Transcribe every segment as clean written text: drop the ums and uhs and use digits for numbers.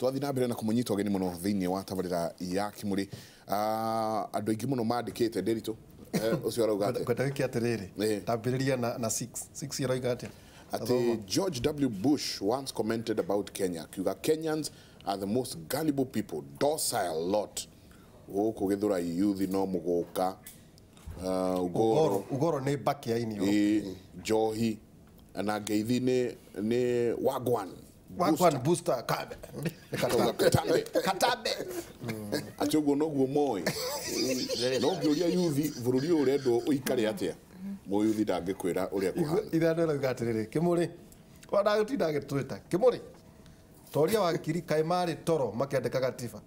twathi na mbere na kumunyita ogeni muno thiini wa tabarira ya Kimuri andu aingi muno mandikite nderitu ucio arauga kwenda giki atiriri tambiriria na 6 yeroiga atia ati George W. Bush once commented about Kenya kiuga Kenyans are the most gullible people, docile lot guku githura youth no muguka ugoro ni baki ya ini johi na ngeithi ni wagwan booster katabe atugo no guo moy no ngioria yuthi bururi urendo uikare atia mo yuthi ndangikwira uria kuhana ithano gatiriri Kimuri wada gutinda gitwita Kimuri toria wa kiri kai mari toro makiandika gatiba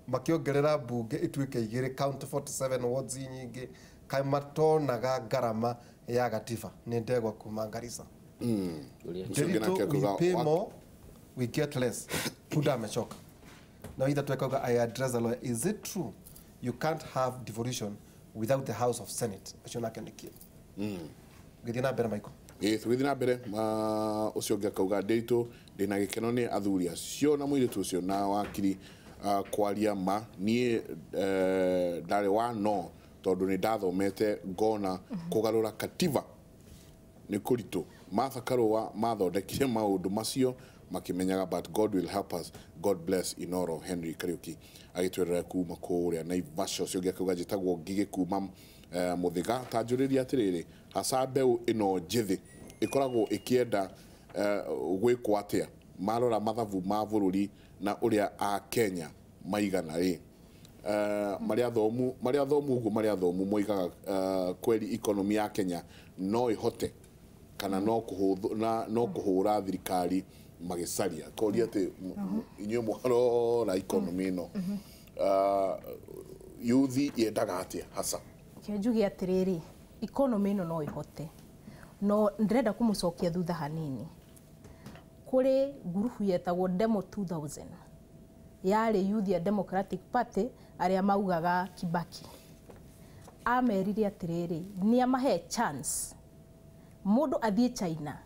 makiongerera bunge ituike igire count 47 wards nyingi kai matonaga garama ya gatiba ni ndegwa kuma Garissa we pay more, we get less. Puda amechoka. Now either to I address the law. Is it true you can't have devolution without the House of Senate? Ashona kaniki. Gidina bere Michael. Yes, within bere ucio gakauga ndito ndina gikeno ni athuri acio na mwire tu ucio na wakiri kwaria ma nie ndare wa no tondu ni ndathomete ngona kugarura katiba ni kuritu Martha Karua mathondekire maundu macio makimenyaga but God will help us. God bless Inooro Henry Kariuki agitwerera kuma kuria na Ivasho cio gikuga jitagwo ngige kuma muthiga tanjuriria atiriri hasabeu ino njithi ikoragwo ikienda gwikwo atia marora mathabu ma bururi na uria a Kenya maigana ri maria thomu moigaga kweli economy ya Kenya no ihote kana no kuhura thirikari magicaria koria ati inyo muharo na economy no yuthi yendaga atia hasa kijugi atiriri economy no ihote no ndrenda kumucokia thutha hanini kuri gurupu yetagwo Demo 2000 yari Youth ya Democratic Party aria maugaga Kibaki amerire atiriri ni amahe chance mundu athie China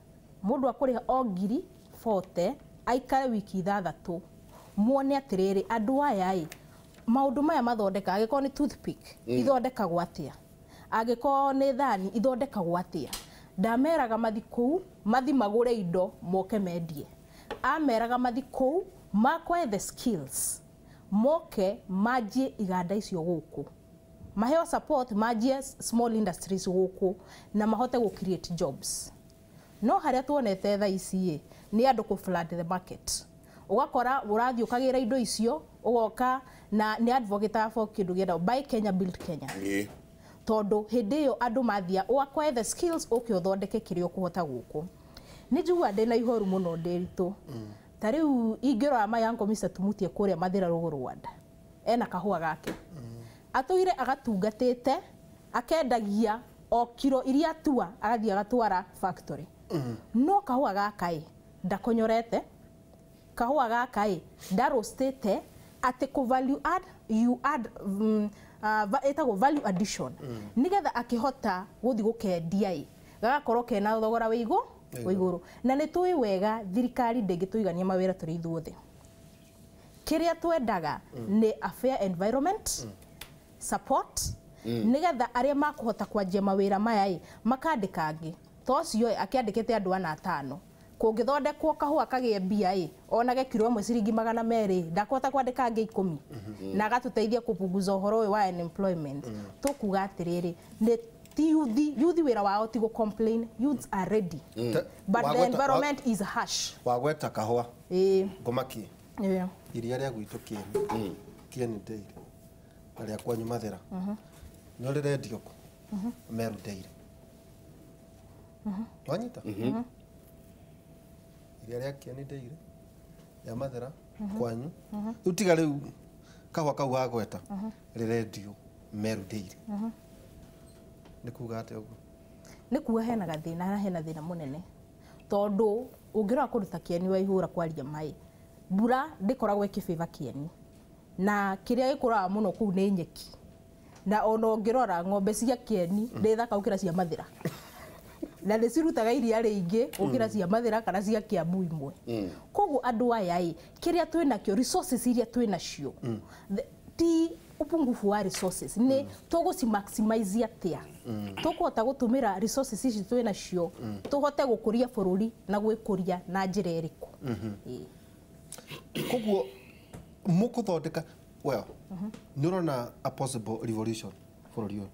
mundu akuriha ogiri 40 aikare wiki 6 muone atiriri andu aya maundu maya mathondeka agiko ni toothpick ithondeka gwatia agiko ni thani ithondeka gwatia ndameraga mathikuu mathi magure indo moke mendie ameraga mathikuu makwa the skills moke majie iganda icio guku maheo support majie small industries guku na mahote go create jobs no haria tuonete tha ici ni andu ku flood the market ugakora urathi ukagira indo icio ugoka na ni advocate for kindu gienda buy Kenya build Kenya tondu hindi iyo andu mathia ugakwa the skills ukiothondeke kirio kuhota guku ni njugua ndina ihoru muno nderitu tariu ingirora mayango misa tumutie kuria mathira rugo Rwanda ena kahua gake atuire agatungatite akendagia o kiro iria tua agathia agatwara factory no kahua gaka ndakonyorete kahua gaka ndarostete ate ku value add you add etago value addition nigetha akihota guthi gukendia gagakorwo kena thogora wiguru na ni tuwi wega thirikari ndingituigania mawira turi ithuothe kiria twendaga ni a fair environment support nigetha aria makuhota kwanjia mawira maya makandikangi tocio akiandikite andu ana 5 kungithondekwo kahua kagie mbia onage kiro mwe ciringi 200 ndakuhota kwandika angi 10 na gatuteithia kupunguza uhoro wa unemployment tukuga atiriri ni youth wira wao ti go complain youths are ready but the environment is harsh wagweta kahua ngomaki iria ria gwitu kieni ndeire aria kwanyu mathera no rirendio ku meru ndeire wanyita iria ria kieni ndeire ya mathera kwanyu utiga riu kahua kau gagweta rirendio meru ndeire nikuga ate ugu nikuga hena gathina na hena thina munene tondu ungirwa kuruta kieni wa ihura kwaria mai mbura ndikoragwo ikifeva kieni na kiria gikuraga muno kuu ni nyeki na ono ngirora ng'ombe cia kieni ndithaka ukira cia mathira na nä cirutaga iria rä ingä gå kä ra cia mathä kana cia kä ambu imwe koguo andå aya kä rä a twä nakä resources iria twä nacio ti upungufu wa resources nä tå gå ci maximize atä a tå kå hota gå tå mä ra resources ici twä nacio tå hote gå kå ria bå rå ri na gwä kå ria na njä ra ä rä kå koguo må kå thondeka nä å rona a possible revolution bå rå ri å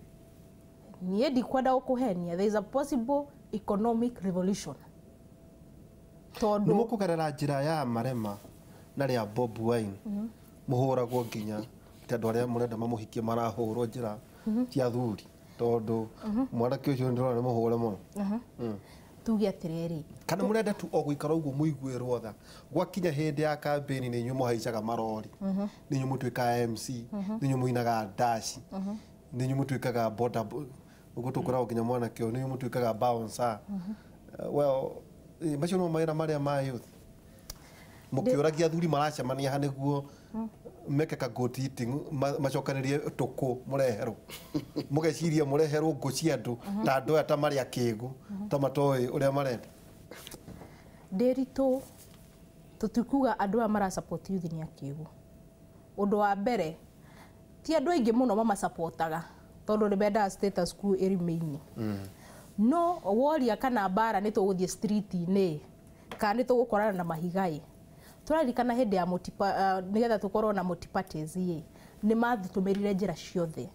niä ndikwenda gå kå henia there is a possible economic revolution nä må kå gerera njä ra ya marema na rä a Bob Wine må hå ragwo nginya andå arä a må renda mamå hikie marahå rwo njä ra cia athuri tondå mwanake å cio nä rona nä må hå re må no tuge atä rä rä kana må renda tu o gå ikara å guo må iguä rwo tha gwakinya hä ndä ya kambäni nä inyuä må haicaga marori nä inyuä må tuä kaga MC nä inyuä må inaga ndaci nä inyuä må tuä kaga boda å gå tå koragwo nginya mwanake å nä inyuä må tuä kaga bouncer macio no mawä ra marä a ma youth må kä å ragia athuri maracemania ha nä guo meke ka goat eating macokanä rie tå kå må reherwo må geciria må reherwo ngå cia andå ta andå aya ta marä a kä gu ta matoä å rä a marenda ndä ritå tå tikuga andå aya marasupport youth nä akä gu å ndå wa mbere ti andå aingä må no mamacapotaga tondå nä mendaga status quo ĩrĩme-inĩ no woria kana mbara nä tå gå thiä street-inĩ kana nä tå gå korana na mahigai tũraririkana hĩndĩ ya nĩgetha tũkorwo na multi-parties nĩ mathitũmĩrire njĩra ciothe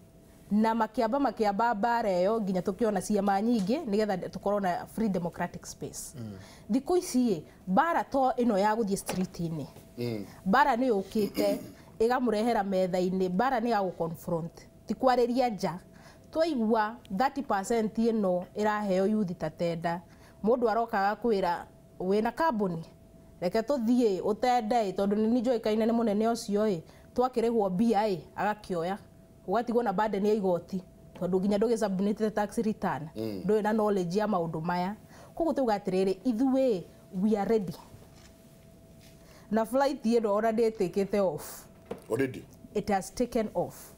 na makĩamba mbara ĩyo nginya tũkĩona ciama nyingĩ nĩgetha tũkorwo na free democratic space thikũ ici mbara to ĩno ya gũthiĩ street-inĩ mbara nĩ yũkĩte ĩgamũrehera metha-inĩ mbara nĩ ya gũ-confront ti kwarĩria nja twaigua 30% ĩno ĩraheo youth ta tenda mũndũ arokaga kwĩra wĩna kambũni reke tũthiĩ ũtende tondũ nĩ njũĩkaine nĩ mũnene ũcio twakĩrĩhwo mbia agakĩoya ũgatigwo na burden ya igoti tondũ nginya ndũgĩ-submit tax return ndũrĩ na knowledge ya maũndũ maya koguo tũuga atĩrĩrĩ ithuĩ we are ready na flight ĩno ona ndĩtĩkĩte off already it has taken off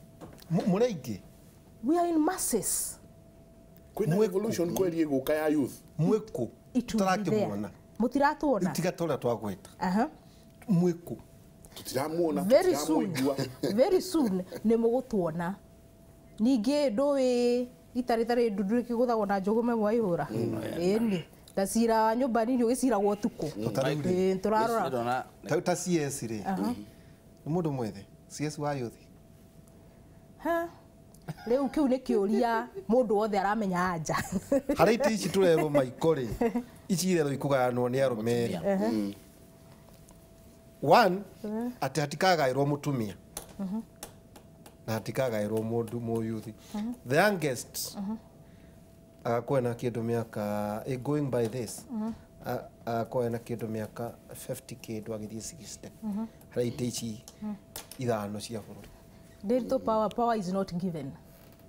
mũrĩ aingĩ we are in masses kwĩna revolution kweli ĩgũka ya youth mwĩkũ tũrakĩmuona mũtiratwona tiga tũrĩa twagwĩta mwĩkũ tutiramuona very soon nĩ mũgũtuona ningĩ ndũĩ itarĩtarĩ ndundu rĩkĩgũthagwo na njũgũme mwaihũra ĩni ta cira wa nyũmba nini ũgĩciragwo ũtukũ tũrarora ta CS rĩ nĩ mũndũ mwethe CS wa youth rĩu kĩu nĩ kĩũria mũndũ wothe aramenya anja harĩ itĩ ici tũrerwo maiko rĩ ici irerwo ikũgayanwo nĩ arũme one atĩ hatikagaĩrwo mũtumia na hatikagaĩrwo mũndũ mũyuthi the youngest agakorwo na kĩndũ mĩaka going by this agakorwo na kĩndũ mĩaka 50 kĩndũ agĩthiĩ 60 harĩ itĩ ici ithano cia bũrũri Digital power is not given.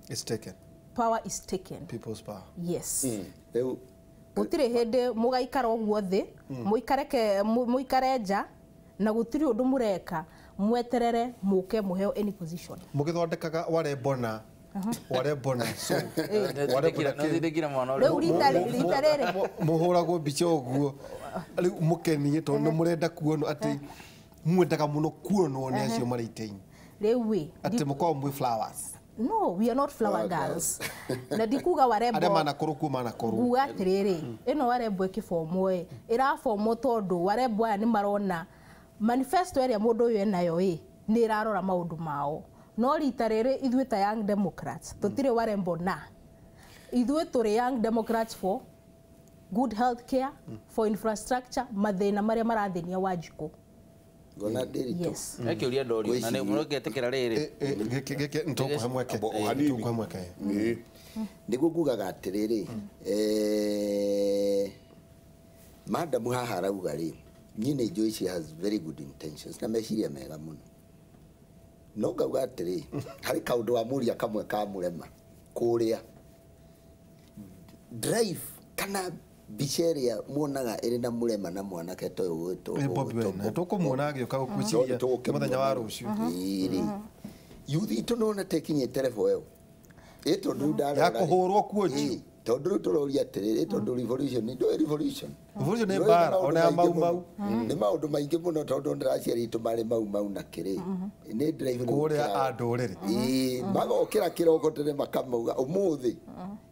It's taken. Power is taken. People's power. Yes. Gutire hĩndĩ mũgaikara ũguo thĩ mũikare nja na gũtirĩ ũndũ mũreka mweterere mũke mũheo any position. Mũgĩthondekaga warembona warembona so rĩu rita rĩrĩ mũhũragwo mbica ũguo rĩu mũkenie tondũ nĩ mũrenda kuonwo atĩ mwendaga mũno kuonwo nĩ acio marĩ itĩ-inĩ atĩ mũkorwo mwĩ flowers. No, we are not flower girls. Na ndikuga warembo arĩa manakũrũ kuma nakũrũ nguga atĩrĩrĩ ĩno warembo ĩkĩbomwo ĩrabomwo tondũ warembo aya nĩ marona manifesto ĩrĩa mũndũ ũyũ enayo nĩ ĩrarora maũndũ mao no rita rĩrĩ ithuĩ ta young democrats tũtirĩ warembo na ithuĩ tũrĩ young democrats for good health care for infrastructure mathĩna marĩa marathĩnia Wanjikũ gona ndĩritũ yes ũria ndorio na nĩ mũrũkĩtĩkĩra rĩrĩ ntũkũhe mweke nĩguo ngugaga atĩrĩrĩ madamu haha arauga rĩ niĩ nĩ njũĩ she has very good intentions na meciria mega mũno no ngauga atĩrĩ harĩ kaũndũ wa mũria kamwe ka mũrema kũrĩa drive kana mbica ĩrĩa muonaga ĩrĩ na mũrema na mwanake ta ũyũ gwĩtwo tũkũmuona agĩũka gũkuiciria mũthenya wa rũciũ yuthi itũ nona tekinyĩte level ĩyo ĩtondũ ndarora ya kũhũrwo kuonju tondu turoria atiriri tondu revolution ni revolution ni bara ona mau ni maundu maingi muno tondu ndiraciarĩtwo marĩ mau na kĩrĩ ni drive kuria andurĩrĩ magokĩra kĩroko tene makamauga ũmũthĩ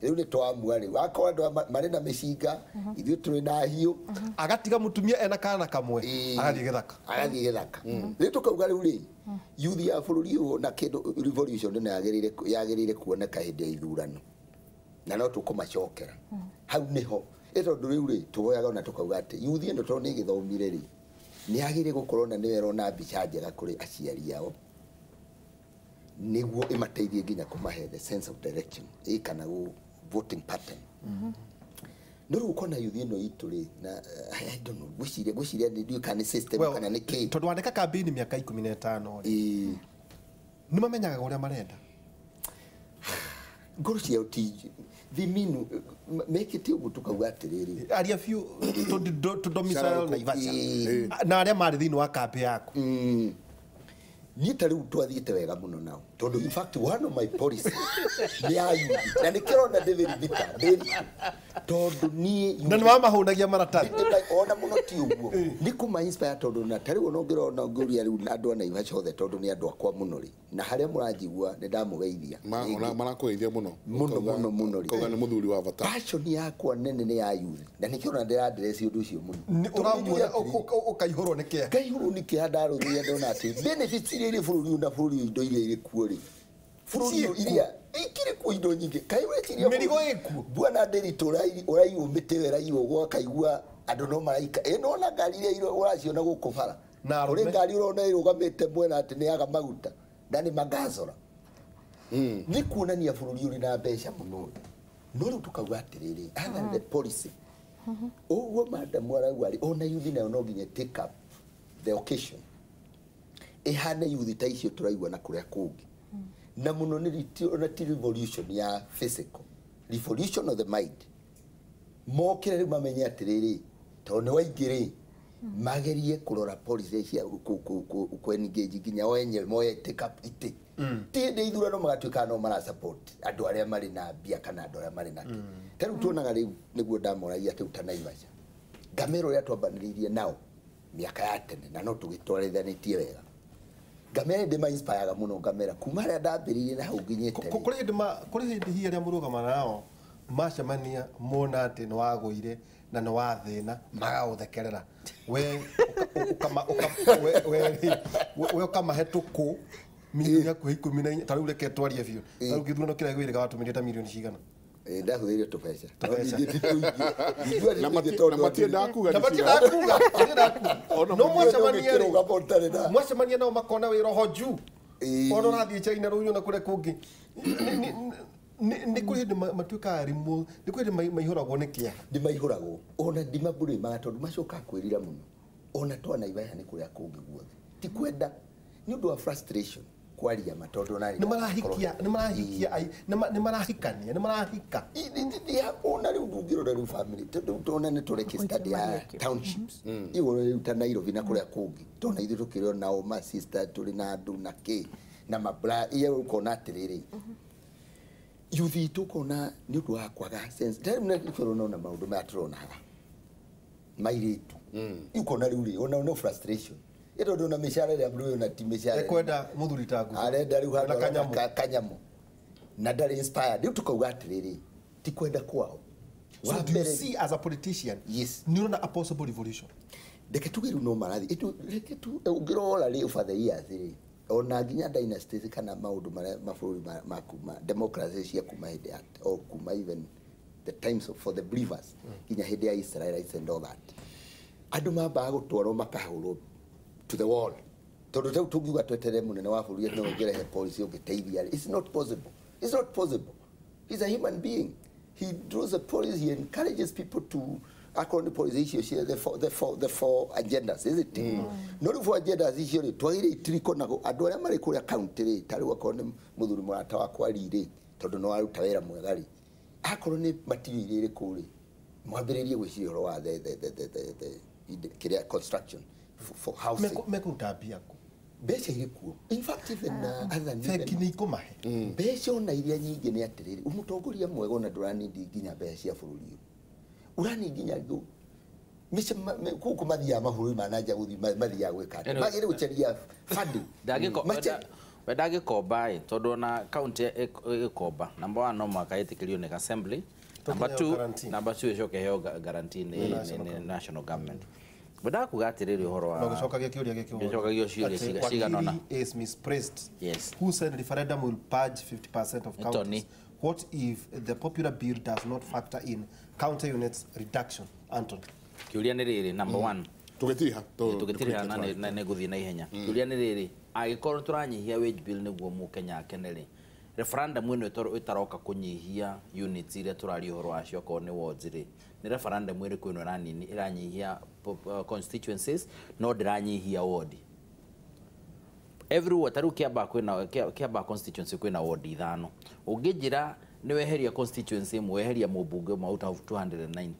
rĩu nĩ twamua rĩu akorwo andũ marĩ na mĩcinga ithuĩ tũrĩ na hiũ agatiga mutumia ena kana kamwe agathiĩ gĩthaka rĩu tũkauga rĩu rĩ youth ya bũrũri ũyũ na kĩndũ revolution nĩ yagĩrĩire kuoneka hĩndĩ ya ithurano na no tũkũmacokera hau nĩho tondu rĩu rĩ tũvoyaga ona tũkauga atĩ youth ĩno tondũ nĩ ĩgĩthomire rĩ nĩ yagĩrĩire gũkorwo na nĩwe ĩrona mbica njega kũrĩ aciari ao nĩguo ĩmateithie nginya kũmahe the sense of direction kana voting pattern no rĩu ũkona youth ĩno itũ rĩ na I don't know gwĩciria ndiũĩ kana nĩ system kana nĩ kĩ tondũ wandĩka kambĩini mĩaka 15 rĩ nĩ mamenyaga ũrĩa marenda ngoro ciao ti thiminu mekĩte ũguo tũkauga atĩrĩrĩ aria biũ to domicile Naivasha na arĩa marĩ thĩinĩ wa kambĩ yaku niĩ ta rĩu twathiĩte wega mũno nao tondũ in fact one of my policy nĩ ayuthi na nĩ kĩrona ndĩrĩthika tondũ niĩ na nĩ wamahũnagia maratathi ona mũno ti ũguo nĩ kũma-inspire tondũ na ta rĩu ona ũngĩrona ngũria rĩu andũ a Naivasha othe tondũ nĩ andũ akwa mũno rĩ na harĩa mũranjigua nĩ ndamũgeithia marakũgeithia mũno mũno rĩ nĩ mũthuri wa bata passion yakwa nene nĩ ya youth na nĩ kĩrona ndĩrandereci ũndũ ũcio mũno ũramuona ũkaihũrwo nĩ kĩeha ngaihũrwo nĩ kĩeha ndarũthia ndona atĩ benefits iria irĩ bũrũri na bũrũri indo iria irĩ kuo rĩ bũrũri iria ikiri kuo indo nyingĩ kai weciria mĩrigo ĩkuo bwana Nderitu ũraiywo mĩtĩ gwakaigua andũ no maraika ĩno ona ngari iria ũraciona gũkũ bara ũrĩ ngari ũrona ĩrũgamĩte mwena atĩ nĩ yaga maguta ndani magazora nĩ kuonania bũrũri ũrĩ na mbeca mũno no rĩu tũkauga atĩrĩrĩ other the policy ũguo madamu arauga rĩ ona youth nayo no nginya take up the occasion ihane youth ta icio tũraigua na kũrĩa kũngĩ na mũno nĩ revolution ya physical revolution of the mind mokĩre rĩu mamenye atĩrĩrĩ tondũ nĩ waingĩrĩ magerie kũrora policy cia kũ-engage nginya o enyewe moye take up itĩ ti hĩndĩ ithurano magatuĩka no marasupport andũ arĩa marĩ na mbia kana andũ arĩa marĩ na kĩ ta rĩu tuonaga rĩu nĩguo ndamoragia atĩ ta Naivasha ngamĩra ũrĩa twambanĩrĩirie nao mĩaka ya tene na no tũgĩtwarithanĩtie wega ngamĩra ndĩma-inspire mũno ngamĩra kuma harĩa ndambĩrĩirie na hau nginyĩte kũrĩ hĩndĩ hihi arĩa mũrũgamana nao macemania mona atĩ nĩ wagũire na nĩ wathĩna magagũthekerera we ũkamahe tũkũ milioni yakuhĩ 14 ta rĩu reke twarie biũ ta rĩu gĩthurano kĩrĩa gwĩrĩga watũmĩrire ta milioni cigana ndahũthĩrire tũbeca na matiendaga kuga no mwacemania nao makona wĩra ho njuu ona ũrathiĩ China rũi ona kũrĩa kũngĩ nĩ kũrĩ hĩndĩ matuĩkaga arimũ nĩ kũrĩ hĩndĩ maihũragwo nĩ kĩeha ndĩmaihũragwo ona ndimambũrĩmaga tondũ macokaga kwĩrira mũno ona twa Naivasha nĩ kũrĩa kũngĩ guothe ti kwenda nĩ ũndũ wa frustration kwaria matondũ nani nĩ marahika ona rĩu ndũngĩrora rĩu family tondũ tona nĩ tũreke study ya townships igũrũ rĩu ta Nairobi na kũrĩa kũngĩ tona ithuĩ tũkĩrĩ nao ma sister tũrĩ na andũ na kĩ na mabra iye ũkona atĩrĩrĩ youth itũ ũkona nĩ ũndũ wa kwaga sense rĩu nĩ tũrona na maũndũ maya tũrona haha mairĩtu ũkona rĩu rĩ ona no frustration ito ndo na mĩcara ĩrĩa bro na ti mĩcara ekwenda mũthuri tangu arenda rĩu handũ kanyamũ na ndarĩ inspired rĩu tukauga atĩrĩrĩ ti kwenda kwao so do you see as a politician yes nĩ ũrona a possible revolution ndeke tuge rĩu no marathi reke tu ũngĩrora rĩ over the years rĩ ona nginya dynasties kana maũndũ marĩa mabũrũri ma kuma democracy cia kuma hĩndĩ ya or kuma even the times for the believers nginya hĩndĩ ya Israelites and all that andũ mambaga gũtwarwo makahũrwo to the wall tondu tau tungiuga twetere munene wa bũrũri no ngerehe policy ũngĩteithia it's not possible he's a human being he draws a policy, he encourages people to according to policy icio the four agendas is it no rĩu four agendas icio rĩ twagĩrĩire itiriko na andũ arĩa marĩ kũrĩa county rĩ ta rĩu akorwo nĩ mũthuri mũrata wakwa rĩ tondu no aruta wĩra mwega rĩ akorwo nĩ material iria irĩ kũu rĩ mwambĩrĩrie gwĩciria ũhoro wa the construction for housing mekuruta mbia kũ mbeca irikuo in fact even other bengi nĩ ikumahe mbeca ona iria nyingĩ nĩ atĩrĩrĩ mũtongoria mwega ona ndũranindi nginya mbeca cia bũrũri ũyũ ũrani nginya ngũ mice kuku mathia mahũrĩ manaja gũthi mathia gwĩka magĩrĩ gũcaria funding ndagĩkomba tondũ na county ĩkomba number 1 no mwaka ĩtĩkĩrio nĩ assembly number 2 ĩcoke heo guarantee nĩ national government Budakuga atiriri uhoro wa Nogicokagia kiuria ciuria ciganona is misplaced. Yes. Who said referendum will purge 50% of counties? What if the popular bill does not factor in county units reduction? Anton. Kiuria ni riri number 1. Tugitiriha na neguthi na ihenya. Kiuria ni riri agikorwo turanyihia wage bill niguo mu Kenya akenere. Referendum ino itaroka kunyihia units iria turari uhoro acio ko ni wards ri. Ni referendum iri kwino ranini iranyihia constituencies no diranyihia ward. Everywhere taru kiaba constituency kwina ward ithano. Ungijira ni weheria constituency mweheria mubunge out of 290.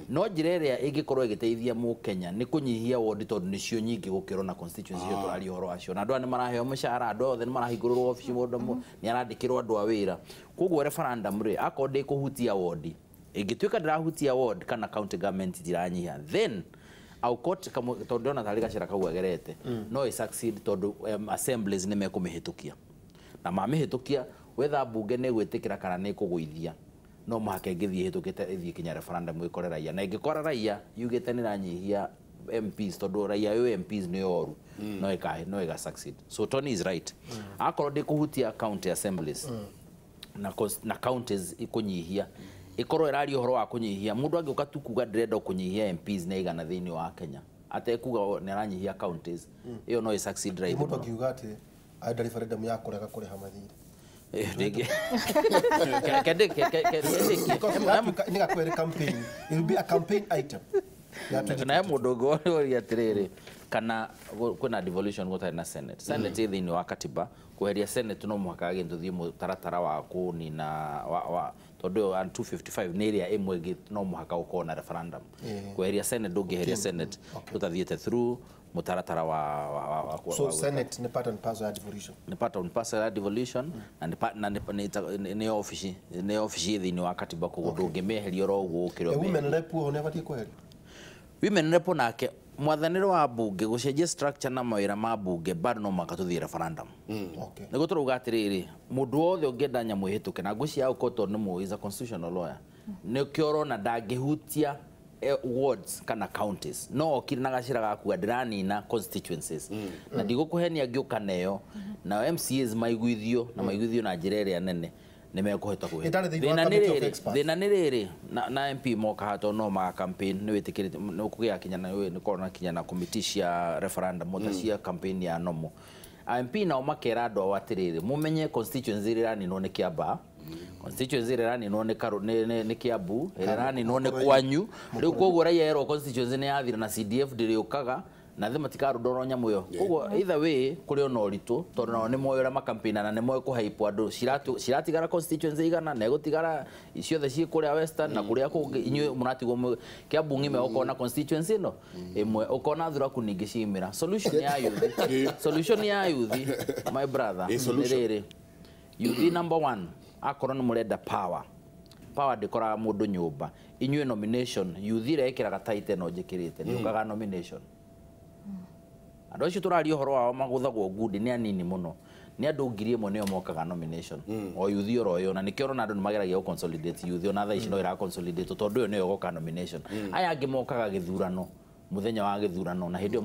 No njira iria ingikorwo igiteithia mu Kenya ni kunyihia ward tondu nicio nyingi gukiro na constituency yo turari horo acio na andu ni maraheo mushara andu othe ni marahingururwo office mundu ni arandikirwo andu a wira koguo referendum ri akonde kuhutia ward ingituika ndirahutia ward kana county government diranyihia then au court kama tondu na tari gacira kau agerete no I succeed tondu assemblies ni mekumihitukia na mamihitukia wetha bunge ne gwetikira kana ne kuguithia no mahake ngithie hitukite ithie kinya referendum ikore raia na ingikora raia yugite ni ranyihia MPs tondu raia yo MPs ni oru no ega succeed so Tony is right akorwo ndi kuhutia county assemblies na counties ikunyihia ikorwo irari uhoro wa kunyihia mundu angiuka tu kuga ndrenda kunyihia MPs na igana thiini wa Kenya atekuga ni ranyihia counties iyo no I succeed right mundu angiuga ati aida referendum ya kurega kuriha mathiri campaign. It will be a campaign item. Na mundu ngori atiriri kana kuna devolution gutari na Senate. Senate ithini wa katiba kuheria Senate no muhaka agenduthie mutaratara wa kuni na wa tondu 255 ni iria imwe no muhaka ukona referendum. Kuheria Senate ndungiheria Senate tutathiete through mutaratara wa so Senate ni part and parcel ya devolution ni part and parcel ya devolution na ni office ithini wa katiba kugudungimeheria ro gukiro women rep one batie kweli women rep nake mwathaniro wa bunge gucenjia structure na mawira ma bunge bado no makatuthia referendum okay nigo turuga atiriri mundu wothe ungenda nyamu hituke na nguci ya ukoto ni mu is a constitutional lawyer ni kioro na ndagihutia wards kana counties no kirina gacira gaku adirani na constituencies na ndigukuhenia ngiuka neyo na MCAs maiguithio na maiguithio na njirere nene nimekuheta kuhe thina ni riri na MP moka hato no ma campaign ni witikirite no kugia kinya na ni korona kinya na committee cia referendum mutacia campaign ya nomo MP na makera andu awatiriri mumenye constituency irani no ni kiaba constituency irani no ni Kiambu irani no ni Kwanyu riu koguo raia ero constituency ni yathira na CDF ndiriukaga na thima tikaru ndoro nyamuyo koguo either way kuri ona uritu tondu no ni moyo ra makampina na ni moyo kuhaipu andu ciratigara constituency igana na gutigara ciothe ci kuria western na kuria kungi inyu muratigwo Kiambu ngime ukona constituency no imwe ukona thura kuningi cimira solution ya youth my brother riri youth number 1 akorwo ni murenda power ndikora mundu nyumba inyue nomination youth ire ikiraga title no njikirite ni ukaga nomination andu acio turari uhoro wao maguthagwo ngundi ni anini muno ni andu ngiri imwe nio mokaga nomination o youth oro yo na nikio na andu ni mageragia consolidate youth ona tha ici no ira consolidate tondu yo nio goka nomination aya angi mokaga githurano muthenya wa githurano na hindi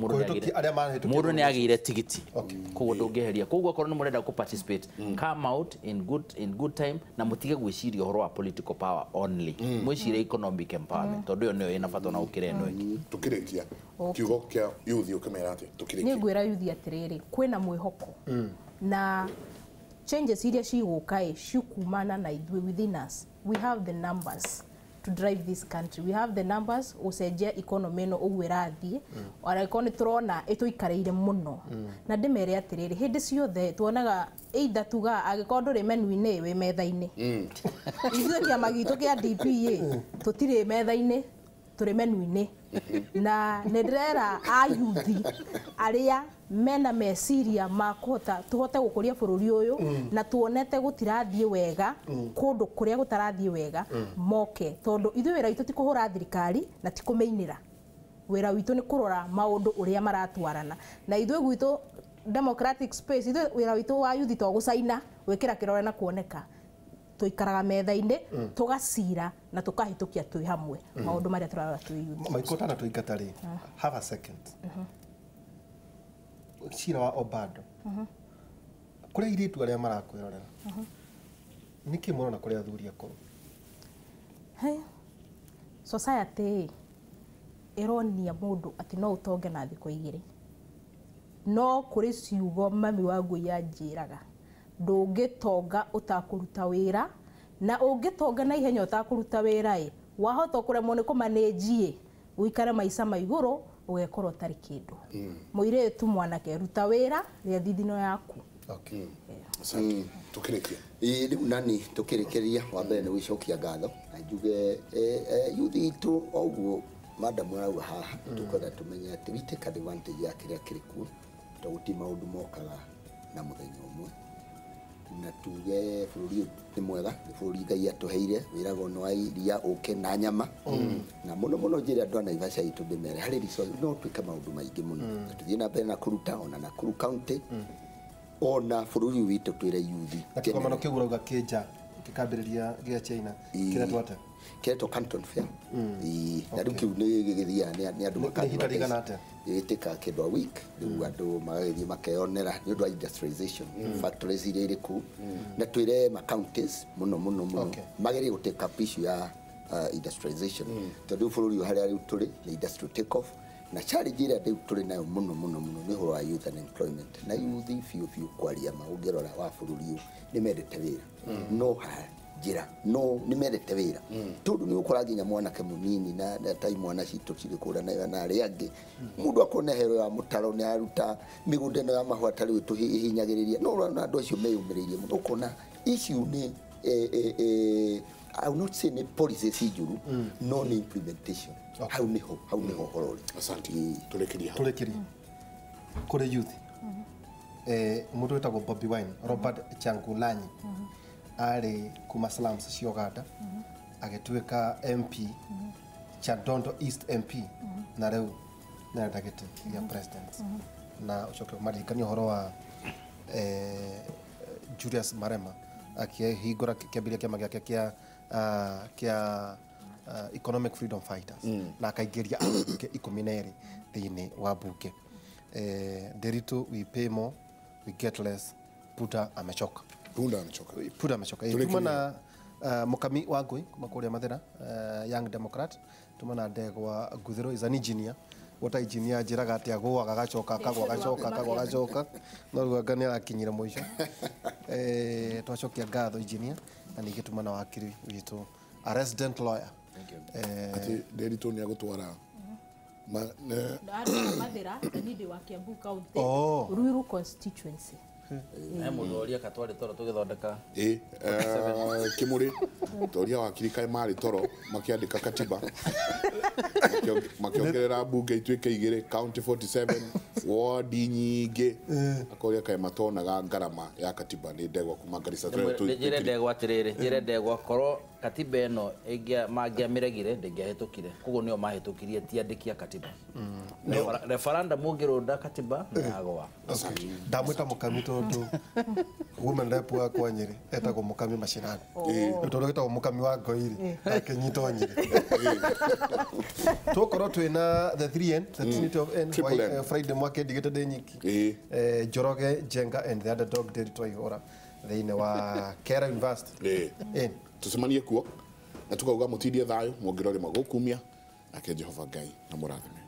mundu ni agire tigiti koguo ndungiheria koguo akorwo ni murenda ku participate come out in good time na mutige gwiciria uhoro wa political power only mwicire economic empowerment tondu yo nio ina bata na ukire no tukirikia kiugo kia youth ukamera ati tukirikia ni ngwira youth atiriri kwina mwihoko na changes iria cigukai cikumana na ithui within us we have the numbers to drive this country. We have the numbers ucenjia economy no ugwirathi ora ikoni turona ituikareire muno na ndimere atiriri hindi ciothe tuonaga either tuga agikondo ri menu-ini we metha-ini ithuĩ kĩama gitũ kĩa DPA tutire metha-ini tũrĩ menu-inĩ na nĩ ndĩrera ayuthi arĩa mena meciria ma kũhota tũhote gũkũria bũrũri ũyũ na tuonete gũtirathiĩ wega kũndũ kũrĩa gũtarathiĩ wega moke tondũ ithuĩ wĩra witũ ti kũhũra thirikari na ti kũmĩinĩra wĩra witũ nĩ kũrora maũndũ ũrĩa maratwarana na ithuĩ gwitũ democratic space ithuĩ wĩra witũ wa yuthi to gũcaina gwĩkĩra kĩrore na kuoneka tũikaraga metha-inĩ tũgacira na tũkahĩtũkia twĩ hamwe maũndũ marĩa tũrarora twĩ yuthi maikotana tũingatarĩ have a second cira wa Obado kũrĩa airĩtu arĩa marakwĩrorera nĩkĩ mũrona kũrĩa athuri akũrũ society ĩronia mũndũ atĩ no ũtonge na thikũ igĩrĩ no kũrĩ ciugo mami wa Ngũi yanjĩraga ndũngĩtonga ũtakũruta wĩra na ũngĩtonga na ihenya ũtakũruta wĩra wahota kũremwo nĩ kũmanĩnji ũikare maica ma igũrũ ũgekorwo ũtarĩ kĩndũ mũirĩtu mwanake ruta wĩra rĩa thithino yaku tukĩrĩkia rĩu nani tukĩrĩkĩria wa mbere nĩ gũcokia ngatho na njuge yuthi itũ oguo madam arauga haha tukwenda tumenye atĩ we take advantage ya kĩrĩa kĩrĩ kuo tondũ ti maũndũ mokaga na mũthenya ũmwe na tuge bũrũri nĩ mwega nĩ bũrũri Ngai atũheire wĩrago no iria ũke na nyama na mũno njĩra andũ a Naivasha itũ ndĩmere harĩ resource no twĩke maũndũ maingĩ mũno tũthiĩ na mbere na kũruta ona Nakuru county ona bũrũri witũ twĩre yuthi na kĩgomano kĩu ũrauga kĩnja gĩkambĩrĩria gĩa China kĩrĩa twate Keto Canton Fair na rĩu kĩu nĩ gĩgĩthiaga nĩ andũ makagĩtĩka gĩtĩka kĩndũ a week rĩu andũ magagĩthiĩ makeyonera nĩ ũndũ wa industrialization factories iria irĩ kũu na twĩre ma counties mũno magerie gũtake up issue ya industrialization tondũ bũrũri harĩa rĩu tũrĩ nĩ industrial take off na challenge ĩrĩa rĩu tũrĩ nayo mũno nĩ ũhoro wa youth and employment na youth biũ kwaria maũngĩrora wa bũrũri ũyũ nĩ mendete wĩra no njĩra no nĩ mendete wĩra tondũ nĩ ũkora nginya mwanake mũnini na ta imwana citũ cirĩ kũrĩa na arĩa angĩ mũndũ akona hero ya mũtaro nĩ aruta mĩgũnda ĩno ya mahũa tarĩ tũhihinyagĩrĩria no ũrona andũ acio meyũmĩrĩirie mũno ũkona issue nĩ I will not say nĩ policies njũru no nĩ implementation hau nĩho ũhoro ũrĩ asante tũrĩkĩria kũrĩ youth mũndũ wĩtagwo Bobi Wine Robert Changulanyi arĩ kuma slums cia Uganda agĩtuĩka MP Chandondo East MP na rĩu nĩ ndagĩte ya president na ucoke marikania ũhoro wa Julius Marema akĩhingũra kĩambĩrĩria kĩama gĩake kĩa economic freedom fighters na akaingĩria ambunge 12 thĩinĩ wa bunge Nderitu we pay more we get less Punda amechoka tumana mukami wa Ngũi kuma kũrĩa Mathĩra young democrat tumana Ndegwa Nguthĩro is an engineer what engineer njĩraga atĩ agũaga agacoka akagwa no rĩu anga nĩ arakinyire mũico twacokia ngatho engineer na ningĩ tumana wakiri witũ a resident lawyer ati Nderitu nĩ agũtwara Mathĩra nĩndĩ wa Kiambu county Ruiru constituency mũndũ ũrĩa katwarĩ toro tũgĩthondeka Kimuri toria wakiri kaĩ marĩ toro makĩandĩka katiba makĩongerera mbunge ituĩke 2 county 47 ward nyingĩ akoria kaĩ matonaga ngarama ya katiba nĩ Ndegwa kuma Garissa njĩre Ndegwa atĩrĩrĩ njĩre Ndegwa korwo katiba ĩno mangĩamĩregire ndĩngĩahĩtũkire koguo nĩo mahĩtũkirie ti andĩki a katiba referendum ũngĩrũnda katiba yagwa ndamwĩta mũkami tondũ women rep wa kwa Nyĩrĩ etagwo mũkami macinani tondũ gĩtagwo mũkami wa Ngũi akĩnyitwo Nyĩrĩ tũkorwo twĩna the 3N the Trinity of N Friday mwake ndigĩte ndĩ nyiki Njoroge Jenga and the other dog Nderitu Waihũra thĩinĩ wa Kera University tucemanie kuo na tukauga mũtindie thayũ mwongĩrore magũkumia nake Jehova Ngai na mũrathime